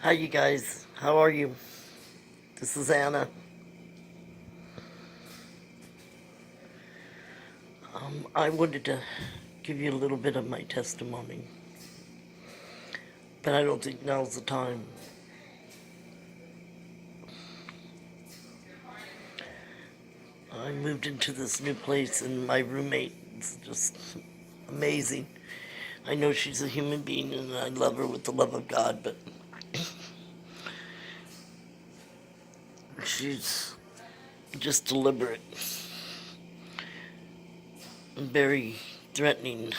Hi, you guys. How are you? This is Anna. I wanted to give you a little bit of my testimony, but I don't think now's the time. I moved into this new place, and my roommate is just amazing. I know she's a human being, and I love her with the love of God, but she's just deliberate and very threatening.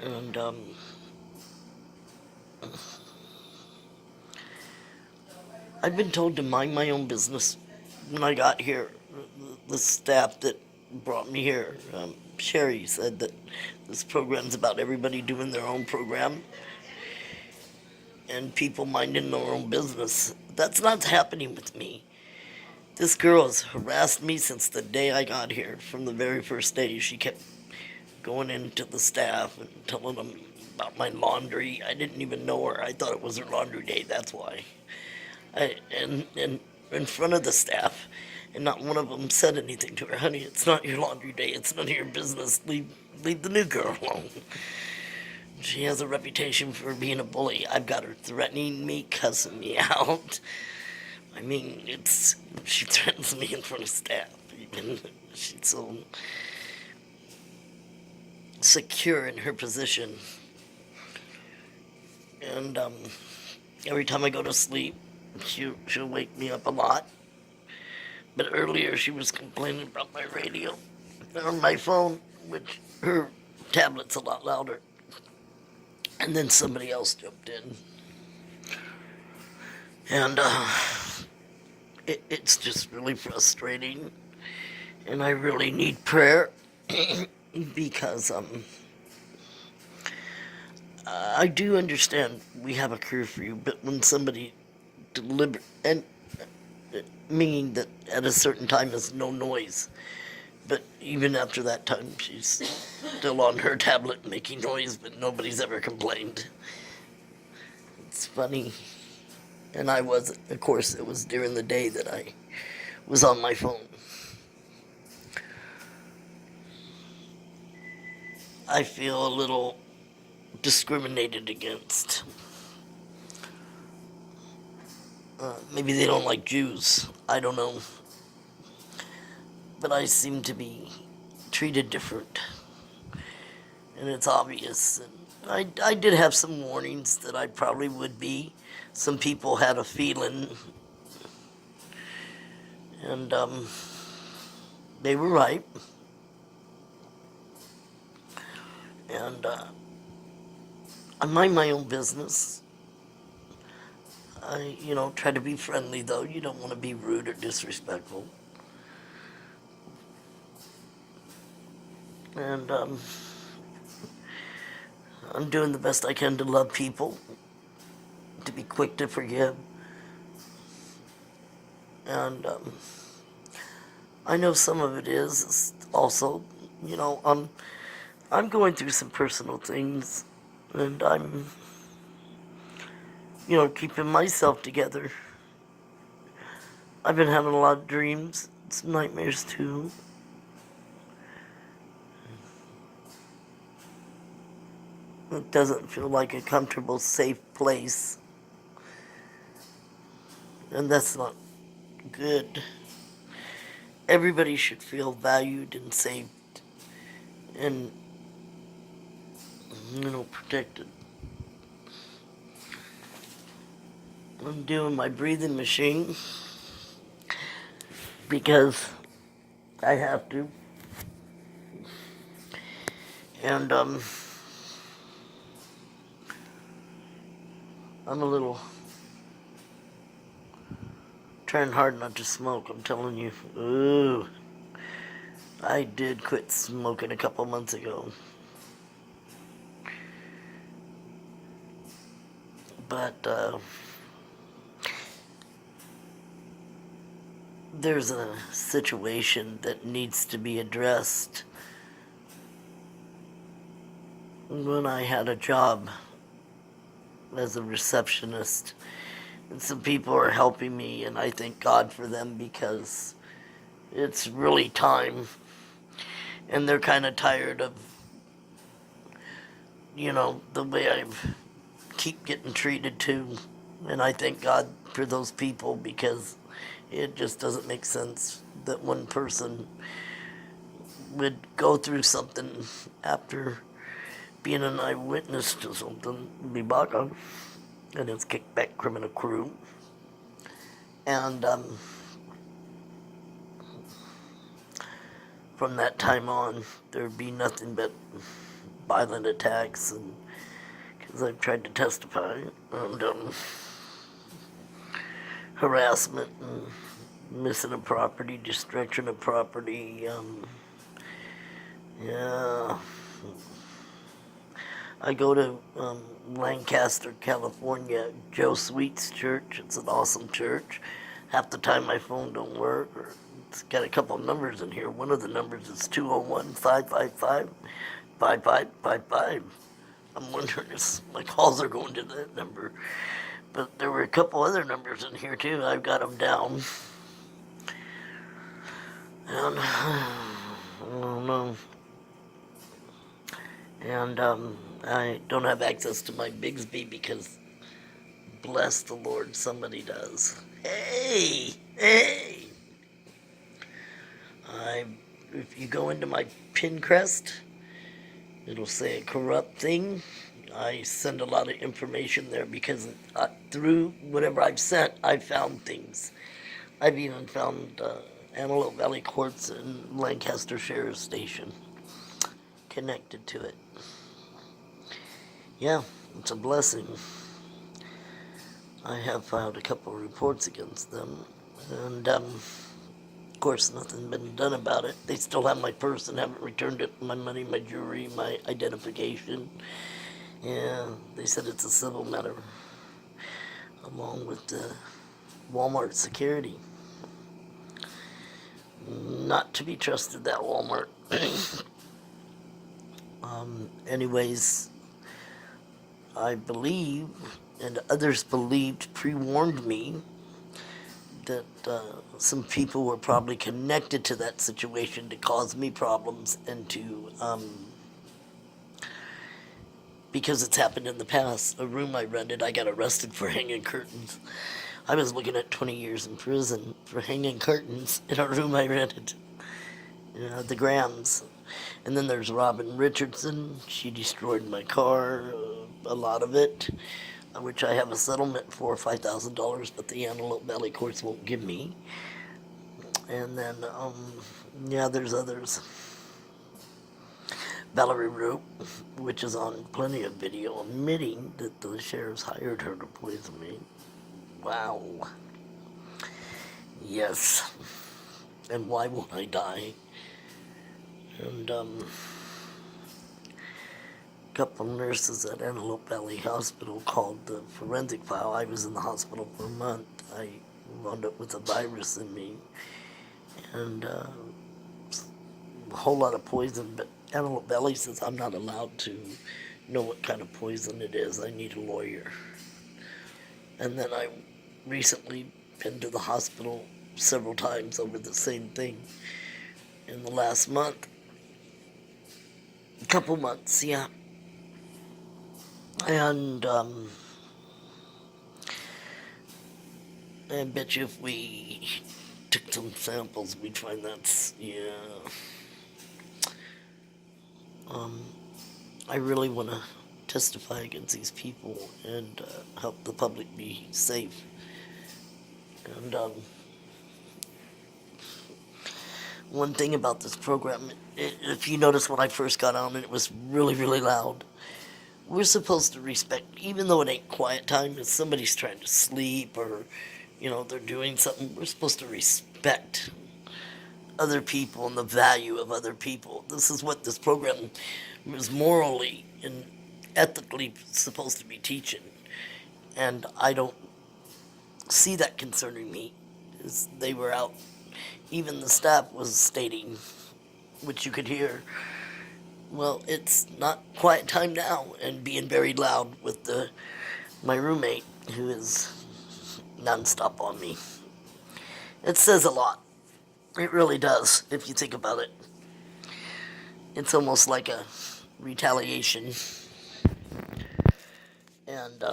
And I've been told to mind my own business when I got here. The staff that brought me here, Sherry, said that this program's about everybody doing their own program and people minding their own business. That's not happening with me. This girl has harassed me since the day I got here. From the very first day, she kept going into the staff and telling them about my laundry. I didn't even know her. I thought it was her laundry day. That's why. And in front of the staff, and not one of them said anything to her. Honey, it's not your laundry day. It's none of your business. Leave the new girl alone. She has a reputation for being a bully. I've got her threatening me, cussing me out. I mean, she threatens me in front of staff. Even she's so secure in her position. And every time I go to sleep, she'll wake me up a lot. But earlier she was complaining about my radio on my phone, which her tablet's a lot louder. And then somebody else jumped in. And it's just really frustrating. And I really need prayer because I do understand we have a curfew, but when somebody deliberate and meaning that at a certain time is no noise. But even after that time, she's still on her tablet making noise, but nobody's ever complained. It's funny. And I was, of course, it was during the day that I was on my phone. I feel a little discriminated against. Maybe they don't like Jews. I don't know. But I seem to be treated different. And it's obvious. And I did have some warnings that I probably would be. Some people had a feeling. And they were right. And I mind my own business. I, try to be friendly, though. You don't want to be rude or disrespectful. And I'm doing the best I can to love people, to be quick to forgive. And I know some of it is also, I'm going through some personal things, and I'm, keeping myself together. I've been having a lot of dreams, some nightmares too. It doesn't feel like a comfortable, safe place. And that's not good. Everybody should feel valued and safe and, protected. I'm doing my breathing machine because I have to. And I'm a little trying hard not to smoke, I'm telling you. Ooh. I did quit smoking a couple months ago. But there's a situation that needs to be addressed. When I had a job as a receptionist. And some people are helping me, and I thank God for them because it's really time. And they're kind of tired of, the way I keep getting treated too. And I thank God for those people because it just doesn't make sense that one person would go through something after being an eyewitness to something, Bibaga, and his kickback criminal crew. And from that time on, there'd be nothing but violent attacks, and because I've tried to testify, and harassment, and missing of property, destruction of property. Yeah, I go to Lancaster, California, Joe Sweet's church. It's an awesome church. Half the time my phone don't work, or it's got a couple of numbers in here. One of the numbers is 201-555-5555. I'm wondering if my calls are going to that number. But there were a couple other numbers in here too. I've got them down. And I don't know. And I don't have access to my Bigsby because, bless the Lord, somebody does. Hey! If you go into my Pinterest, it'll say a corrupt thing. I send a lot of information there because through whatever I've sent, I've found things. I've even found Antelope Valley Courts and Lancaster Sheriff's Station connected to it. Yeah, it's a blessing. I have filed a couple of reports against them, and of course nothing been done about it. They still have my purse and haven't returned it, my money, my jewelry, my identification. Yeah, they said it's a civil matter, along with the Walmart security. Not to be trusted, that Walmart. Anyways, I believe, and others believed, pre-warned me that some people were probably connected to that situation to cause me problems and to, because it's happened in the past. A room I rented, I got arrested for hanging curtains. I was looking at 20 years in prison for hanging curtains in a room I rented. The Grams. And then there's Robin Richardson. She destroyed my car, a lot of it, which I have a settlement for $5,000, but the Antelope Valley courts won't give me. And then, there's others. Valerie Roop, which is on plenty of video, admitting that the sheriffs hired her to poison me. Wow. Yes. And why won't I die? And a couple nurses at Antelope Valley Hospital called the forensic file. I was in the hospital for a month. I wound up with a virus in me, and a whole lot of poison, but Antelope Valley says I'm not allowed to know what kind of poison it is. I need a lawyer. And then I recently been to the hospital several times over the same thing in the last month. A couple months, yeah. And I bet you if we took some samples, we'd find that's, yeah. I really want to testify against these people and help the public be safe. And one thing about this program, if you notice when I first got on, it was really, really loud. We're supposed to respect, even though it ain't quiet time, if somebody's trying to sleep or, they're doing something, we're supposed to respect other people and the value of other people. This is what this program is morally and ethically supposed to be teaching. And I don't see that concerning me. They were out, even the staff was stating, which you could hear, well, it's not quiet time now, and being very loud with the my roommate, who is nonstop on me. It says a lot. It really does, if you think about it. It's almost like a retaliation. And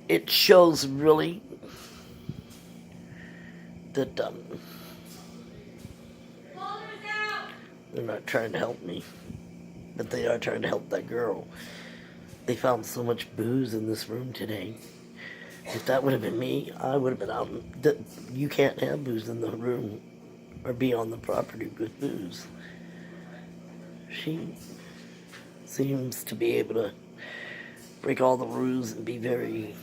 it shows really that they're not trying to help me, but they are trying to help that girl. They found so much booze in this room today. If that would have been me, I would have been out. You can't have booze in the room or be on the property with booze. She seems to be able to break all the rules and be very...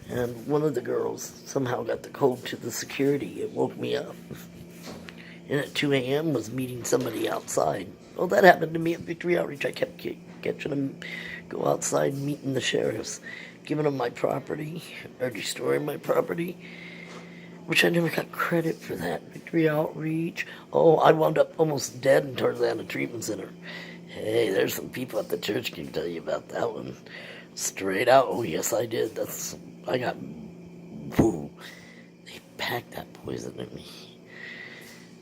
And one of the girls somehow got the code to the security. It woke me up. And at 2 a.m. was meeting somebody outside. Well, that happened to me at Victory Outreach. I kept catching them go outside meeting the sheriffs, giving them my property or destroying my property, which I never got credit for that. Victory Outreach. Oh, I wound up almost dead in Tarzana Treatment Center. Hey, there's some people at the church can tell you about that one. Straight out. Oh, yes, I did. I got, whoo, they packed that poison in me.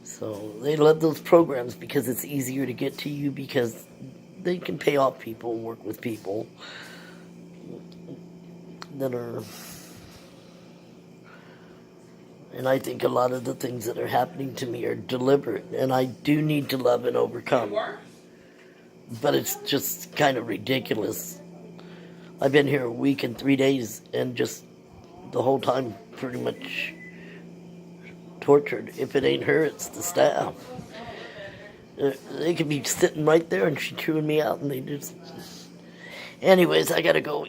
So they love those programs because it's easier to get to you because they can pay off people and work with people that are... And I think a lot of the things that are happening to me are deliberate, and I do need to love and overcome. But it's just kind of ridiculous. I've been here a week and 3 days, and just the whole time pretty much tortured. If it ain't her, it's the staff. They could be sitting right there and she chewing me out, and they just... Anyways, I gotta go